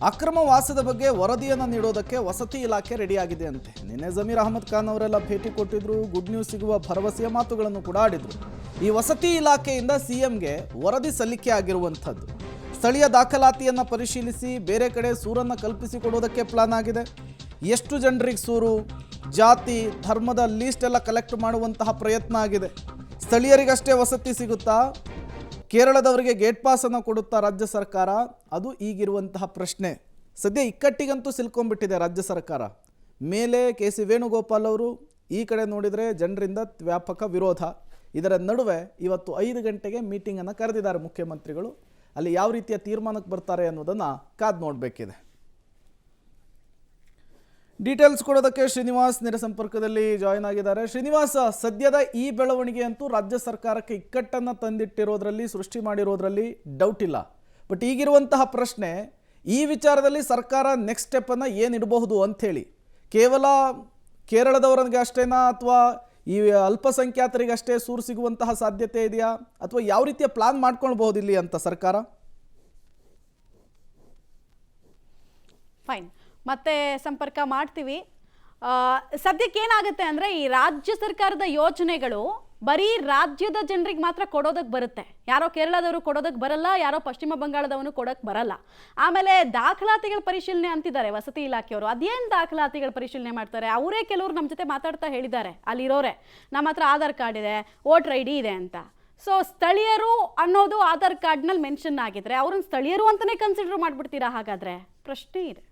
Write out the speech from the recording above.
ಅಕ್ರಮ ವಾಸದ ಬಗ್ಗೆ ವರದಿಯನ್ನು ನೀಡೋದಕ್ಕೆ ವಸತಿ ಇಲಾಖೆ ರೆಡಿಯಾಗಿದೆ ಅಂತೆ. ನಿನ್ನೆ ಜಮೀರ್ ಅಹಮದ್ ಖಾನ್ ಅವರೆಲ್ಲ ಭೇಟಿ ಕೊಟ್ಟಿದ್ರು. ಗುಡ್ ನ್ಯೂಸ್ ಸಿಗುವ ಭರವಸೆಯ ಮಾತುಗಳನ್ನು ಕೂಡ ಆಡಿದ್ರು. ಈ ವಸತಿ ಇಲಾಖೆಯಿಂದ ಸಿಎಂಗೆ ವರದಿ ಸಲ್ಲಿಕೆ ಆಗಿರುವಂಥದ್ದು. ಸ್ಥಳೀಯ ದಾಖಲಾತಿಯನ್ನು ಪರಿಶೀಲಿಸಿ ಬೇರೆ ಕಡೆ ಸೂರನ್ನು ಕಲ್ಪಿಸಿಕೊಡೋದಕ್ಕೆ ಪ್ಲಾನ್ ಆಗಿದೆ. ಎಷ್ಟು ಜನರಿಗೆ ಸೂರು, ಜಾತಿ, ಧರ್ಮದ ಲೀಸ್ಟ್ ಎಲ್ಲ ಕಲೆಕ್ಟ್ ಮಾಡುವಂತಹ ಪ್ರಯತ್ನ ಆಗಿದೆ. ಸ್ಥಳೀಯರಿಗಷ್ಟೇ ವಸತಿ ಸಿಗುತ್ತಾ, ಕೇರಳದವರಿಗೆ ಗೇಟ್ ಪಾಸನ್ನು ಕೊಡುತ್ತಾ ರಾಜ್ಯ ಸರ್ಕಾರ? ಅದು ಈಗಿರುವಂತಹ ಪ್ರಶ್ನೆ. ಸದ್ಯ ಇಕ್ಕಟ್ಟಿಗಂತೂ ಸಿಲ್ಕೊಂಡ್ಬಿಟ್ಟಿದೆ ರಾಜ್ಯ ಸರ್ಕಾರ. ಮೇಲೆ ಕೆ.ಸಿ. ವೇಣುಗೋಪಾಲ್ ಅವರು, ಈ ಕಡೆ ನೋಡಿದರೆ ಜನರಿಂದ ವ್ಯಾಪಕ ವಿರೋಧ. ಇದರ ನಡುವೆ ಇವತ್ತು 5 ಗಂಟೆಗೆ ಮೀಟಿಂಗನ್ನು ಕರೆದಿದ್ದಾರೆ ಮುಖ್ಯಮಂತ್ರಿಗಳು. ಅಲ್ಲಿ ಯಾವ ರೀತಿಯ ತೀರ್ಮಾನಕ್ಕೆ ಬರ್ತಾರೆ ಅನ್ನೋದನ್ನು ಕಾದು ನೋಡಬೇಕಿದೆ. ಡೀಟೇಲ್ಸ್ ಕೊಡೋದಕ್ಕೆ ಶ್ರೀನಿವಾಸ್ ನೇರ ಸಂಪರ್ಕದಲ್ಲಿ ಜಾಯಿನ್ ಆಗಿದ್ದಾರೆ. ಶ್ರೀನಿವಾಸ್, ಸದ್ಯದ ಈ ಬೆಳವಣಿಗೆ ಅಂತೂ ರಾಜ್ಯ ಸರ್ಕಾರಕ್ಕೆ ಇಕ್ಕಟ್ಟನ್ನು ತಂದಿಟ್ಟಿರೋದ್ರಲ್ಲಿ, ಸೃಷ್ಟಿ ಮಾಡಿರೋದ್ರಲ್ಲಿ ಡೌಟ್ ಇಲ್ಲ. ಬಟ್ ಈಗಿರುವಂತಹ ಪ್ರಶ್ನೆ, ಈ ವಿಚಾರದಲ್ಲಿ ಸರ್ಕಾರ ನೆಕ್ಸ್ಟ್ ಸ್ಟೆಪ್ಪನ್ನು ಏನಿಡಬಹುದು ಅಂಥೇಳಿ. ಕೇವಲ ಕೇರಳದವರಿಗೆ ಅಷ್ಟೇನಾ, ಅಥವಾ ಈ ಅಲ್ಪಸಂಖ್ಯಾತರಿಗೆ ಅಷ್ಟೇ ಸೂರು ಸಿಗುವಂತಹ ಸಾಧ್ಯತೆ ಇದೆಯಾ, ಅಥವಾ ಯಾವ ರೀತಿಯ ಪ್ಲಾನ್ ಮಾಡ್ಕೊಳ್ಬಹುದು ಇಲ್ಲಿ ಅಂತ ಸರ್ಕಾರ? ಫೈನ್, ಮತ್ತೆ ಸಂಪರ್ಕ ಮಾಡ್ತೀವಿ. ಸದ್ಯಕ್ಕೆ ಏನಾಗುತ್ತೆ ಅಂದರೆ, ಈ ರಾಜ್ಯ ಸರ್ಕಾರದ ಯೋಜನೆಗಳು ಬರೀ ರಾಜ್ಯದ ಜನರಿಗೆ ಮಾತ್ರ ಕೊಡೋದಕ್ಕೆ ಬರುತ್ತೆ. ಯಾರೋ ಕೇರಳದವರು ಕೊಡೋದಕ್ಕೆ ಬರಲ್ಲ, ಯಾರೋ ಪಶ್ಚಿಮ ಬಂಗಾಳದವನು ಕೊಡೋಕ್ಕೆ ಬರಲ್ಲ. ಆಮೇಲೆ ದಾಖಲಾತಿಗಳ ಪರಿಶೀಲನೆ ಅಂತಿದ್ದಾರೆ ವಸತಿ ಇಲಾಖೆಯವರು. ಅದೇನು ದಾಖಲಾತಿಗಳ ಪರಿಶೀಲನೆ ಮಾಡ್ತಾರೆ? ಅವರೇ ಕೆಲವರು ನಮ್ಮ ಜೊತೆ ಮಾತಾಡ್ತಾ ಹೇಳಿದ್ದಾರೆ, ಅಲ್ಲಿರೋರೆ ನಮ್ಮ ಹತ್ರ ಆಧಾರ್ ಕಾರ್ಡ್ ಇದೆ, ವೋಟರ್ ID ಇದೆ ಅಂತ. ಸೊ ಸ್ಥಳೀಯರು ಅನ್ನೋದು ಆಧಾರ್ ಕಾರ್ಡ್ನಲ್ಲಿ ಮೆನ್ಷನ್ ಆಗಿದ್ರೆ ಅವ್ರನ್ನ ಸ್ಥಳೀಯರು ಅಂತಲೇ ಕನ್ಸಿಡರ್ ಮಾಡಿಬಿಡ್ತೀರಾ? ಹಾಗಾದರೆ ಪ್ರಶ್ನೆ ಇದೆ.